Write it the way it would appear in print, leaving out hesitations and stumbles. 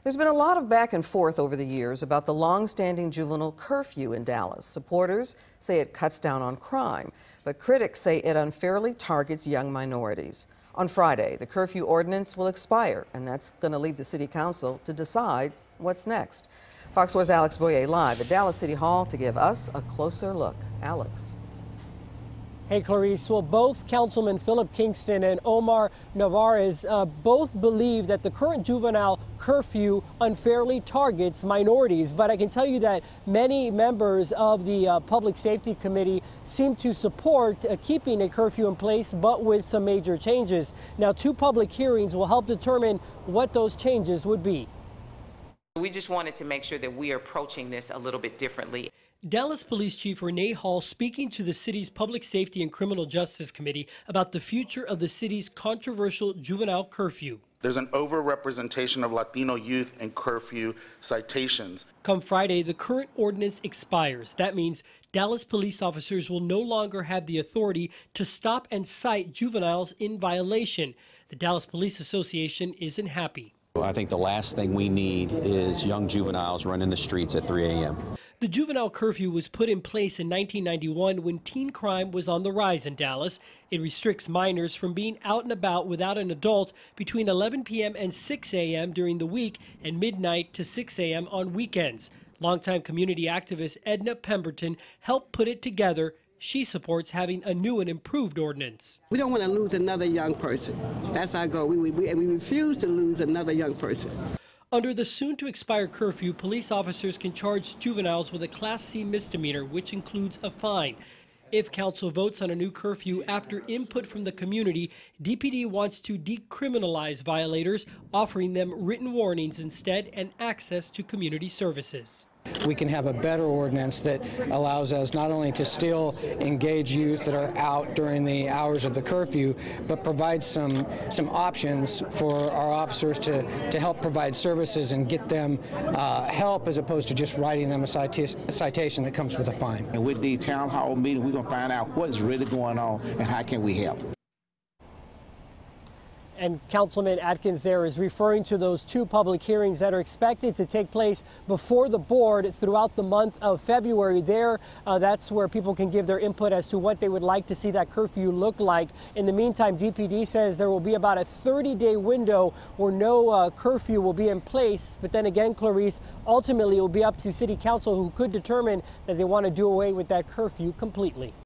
There's been a lot of back and forth over the years about the long-standing juvenile curfew in Dallas. Supporters say it cuts down on crime, but critics say it unfairly targets young minorities. On Friday, the curfew ordinance will expire, and that's going to leave the City Council to decide what's next. Fox 4's Alex Boyer live at Dallas City Hall to give us a closer look. Alex. Hey, Clarice. Well, both Councilman Philip Kingston and Omar Narvaez both believe that the current juvenile curfew unfairly targets minorities. But I can tell you that many members of the Public Safety Committee seem to support keeping a curfew in place, but with some major changes. Now, 2 public hearings will help determine what those changes would be. We just wanted to make sure that we are approaching this a little bit differently. Dallas Police Chief Renee Hall speaking to the city's Public Safety and Criminal Justice Committee about the future of the city's controversial juvenile curfew. There's an overrepresentation of Latino youth in curfew citations. Come Friday, the current ordinance expires. That means Dallas police officers will no longer have the authority to stop and cite juveniles in violation. The Dallas Police Association isn't happy. I think the last thing we need is young juveniles running the streets at 3 a.m. The juvenile curfew was put in place in 1991 when teen crime was on the rise in Dallas. It restricts minors from being out and about without an adult between 11 p.m. and 6 a.m. during the week and midnight to 6 a.m. on weekends. Longtime community activist Edna Pemberton helped put it together. She supports having a new and improved ordinance. We don't want to lose another young person. That's our goal. We refuse to lose another young person. Under the soon-to-expire curfew, police officers can charge juveniles with a Class C misdemeanor, which includes a fine. If council votes on a new curfew after input from the community, DPD wants to decriminalize violators, offering them written warnings instead and access to community services. We can have a better ordinance that allows us not only to still engage youth that are out during the hours of the curfew, but provide some options for our officers to help provide services and get them help, as opposed to just writing them a citation that comes with a fine. And with the town hall meeting, we're going to find out what is really going on and how can we help. And Councilman Atkins there is referring to those 2 public hearings that are expected to take place before the board throughout the month of February. That's where people can give their input as to what they would like to see that curfew look like. In the meantime, DPD says there will be about a 30-day window where no curfew will be in place. But then again, Clarice, ultimately it will be up to City Council, who could determine that they want to do away with that curfew completely.